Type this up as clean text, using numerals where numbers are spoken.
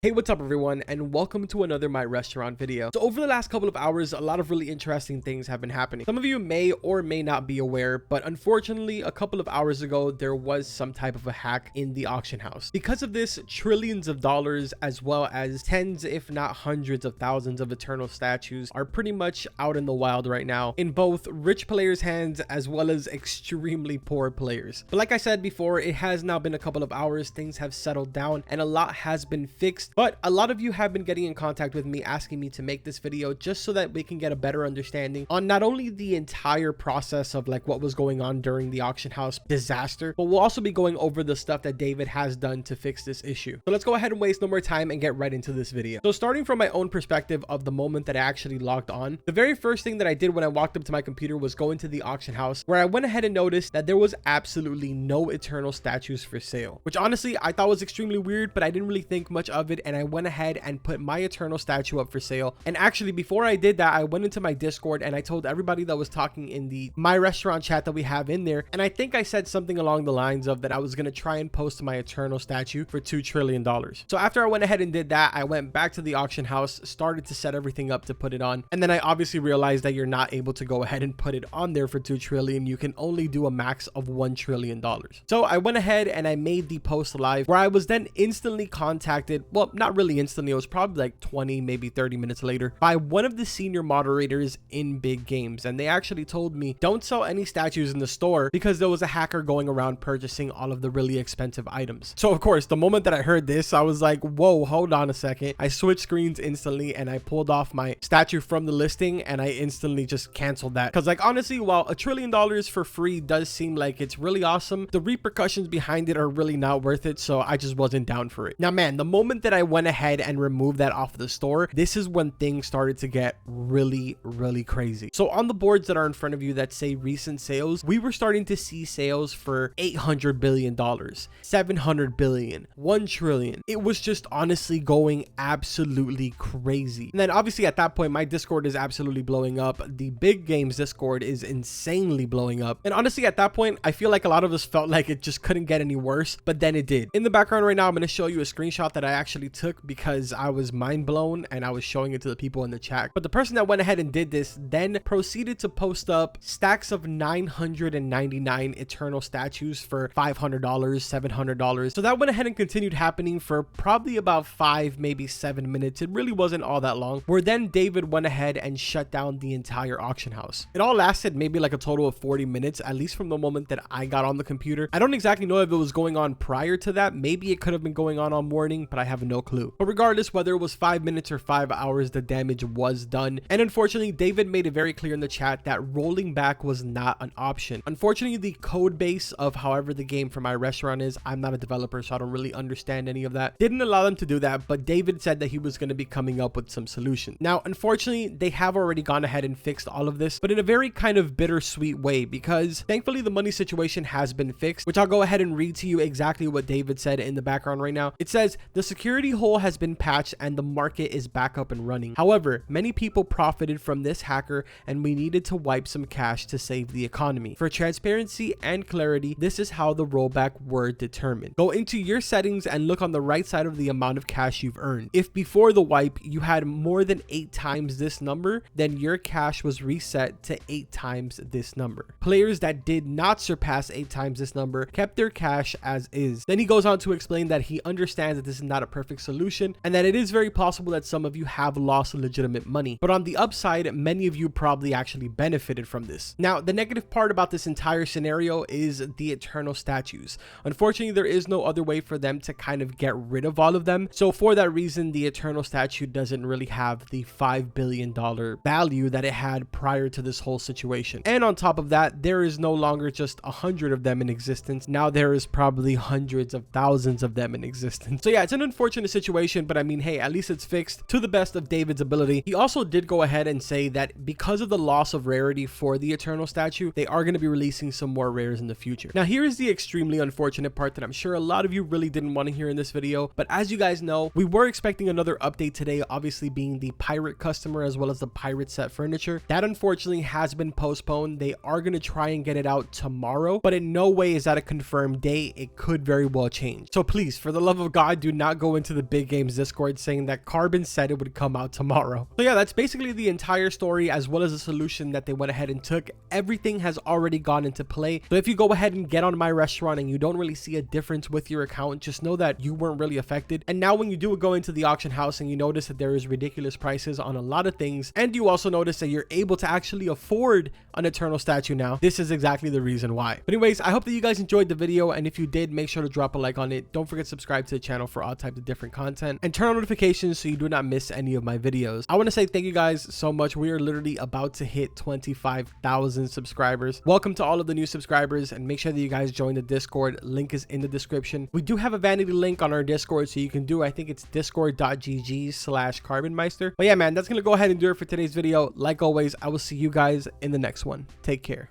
Hey, what's up everyone, and welcome to another My Restaurant video. So over the last couple of hours, a lot of really interesting things have been happening. Some of you may or may not be aware, but unfortunately, a couple of hours ago, there was some type of a hack in the auction house. Because of this, trillions of dollars, as well as tens, if not hundreds of thousands of eternal statues are pretty much out in the wild right now, in both rich players' hands, as well as extremely poor players. But like I said before, it has now been a couple of hours, things have settled down, and a lot has been fixed. But a lot of you have been getting in contact with me asking me to make this video just so that we can get a better understanding on not only the entire process of like what was going on during the auction house disaster, but we'll also be going over the stuff that David has done to fix this issue. So let's go ahead and waste no more time and get right into this video. So starting from my own perspective of the moment that I actually logged on, the very first thing that I did when I walked up to my computer was go into the auction house, where I went ahead and noticed that there was absolutely no eternal statues for sale, which honestly I thought was extremely weird, but I didn't really think much of it, and I went ahead and put my eternal statue up for sale. And actually, before I did that, I went into my Discord and I told everybody that was talking in the My Restaurant chat that we have in there, and I think I said something along the lines of that I was going to try and post my eternal statue for $2 trillion. So after I went ahead and did that, I went back to the auction house, started to set everything up to put it on, and then I obviously realized that you're not able to go ahead and put it on there for $2 trillion. You can only do a max of $1 trillion. So I went ahead and I made the post live, where I was then instantly contacted, well, not really instantly, it was probably like 20 maybe 30 minutes later, by one of the senior moderators in Big Games, and they actually told me don't sell any statues in the store because there was a hacker going around purchasing all of the really expensive items. So of course, the moment that I heard this, I was like, whoa, hold on a second. I switched screens instantly and I pulled off my statue from the listing, and I instantly just canceled that, because like honestly, while $1 trillion for free does seem like it's really awesome, the repercussions behind it are really not worth it. So I just wasn't down for it. Now man, the moment that I went ahead and removed that off the store, this is when things started to get really crazy. So on the boards that are in front of you that say recent sales, we were starting to see sales for $800 billion, $700 billion, $1 trillion. It was just honestly going absolutely crazy. And then obviously at that point, my Discord is absolutely blowing up. The Big Games Discord is insanely blowing up. And honestly, at that point, I feel like a lot of us felt like it just couldn't get any worse, but then it did. In the background right now, I'm going to show you a screenshot that I actually took because I was mind blown and I was showing it to the people in the chat. But the person that went ahead and did this then proceeded to post up stacks of 999 eternal statues for $500, $700. So that went ahead and continued happening for probably about 5, maybe 7 minutes. It really wasn't all that long, where then David went ahead and shut down the entire auction house. It all lasted maybe like a total of 40 minutes, at least from the moment that I got on the computer. I don't exactly know if it was going on prior to that. Maybe it could have been going on morning, but I have no clue. But regardless, whether it was 5 minutes or 5 hours, the damage was done. And unfortunately, David made it very clear in the chat that rolling back was not an option. Unfortunately, the code base of however the game for My Restaurant is, I'm not a developer, so I don't really understand any of that, didn't allow them to do that, but David said that he was going to be coming up with some solution. Now, unfortunately, they have already gone ahead and fixed all of this, but in a very kind of bittersweet way, because thankfully the money situation has been fixed, which I'll go ahead and read to you exactly what David said in the background right now. It says, the security hole has been patched and the market is back up and running. However, many people profited from this hacker and we needed to wipe some cash to save the economy. For transparency and clarity, this is how the rollback were determined. Go into your settings and look on the right side of the amount of cash you've earned. If before the wipe you had more than 8 times this number, then your cash was reset to 8 times this number. Players that did not surpass 8 times this number kept their cash as is. Then he goes on to explain that he understands that this is not a perfect solution and that it is very possible that some of you have lost legitimate money, but on the upside, many of you probably actually benefited from this. Now, the negative part about this entire scenario is the eternal statues. Unfortunately, there is no other way for them to kind of get rid of all of them. So for that reason, the eternal statue doesn't really have the $5 billion value that it had prior to this whole situation. And on top of that, there is no longer just 100 of them in existence. Now there is probably hundreds of thousands of them in existence. So yeah, it's an unfortunate situation, but I mean, hey, at least it's fixed to the best of David's ability. He also did go ahead and say that because of the loss of rarity for the eternal statue, they are going to be releasing some more rares in the future. Now here is the extremely unfortunate part that I'm sure a lot of you really didn't want to hear in this video, but as you guys know, we were expecting another update today, obviously being the pirate customer as well as the pirate set furniture. That unfortunately has been postponed. They are going to try and get it out tomorrow, but in no way is that a confirmed date. It could very well change. So please, for the love of God, do not go into into the Big Games Discord saying that Carbon said it would come out tomorrow. So yeah, that's basically the entire story, as well as the solution that they went ahead and took. Everything has already gone into play. So if you go ahead and get on My Restaurant and you don't really see a difference with your account, just know that you weren't really affected. And now when you do go into the auction house and you notice that there is ridiculous prices on a lot of things, and you also notice that you're able to actually afford an Eternal statue now, this is exactly the reason why. But anyways, I hope that you guys enjoyed the video, and if you did, make sure to drop a like on it. Don't forget to subscribe to the channel for all types of different content, and turn on notifications so you do not miss any of my videos. I want to say thank you guys so much. We are literally about to hit 25,000 subscribers. Welcome to all of the new subscribers, and make sure that you guys join the Discord. Link is in the description. We do have a vanity link on our Discord, so you can do, I think it's discord.gg/carbonmeister. But yeah, man, that's gonna go ahead and do it for today's video. Like always, I will see you guys in the next one. Take care.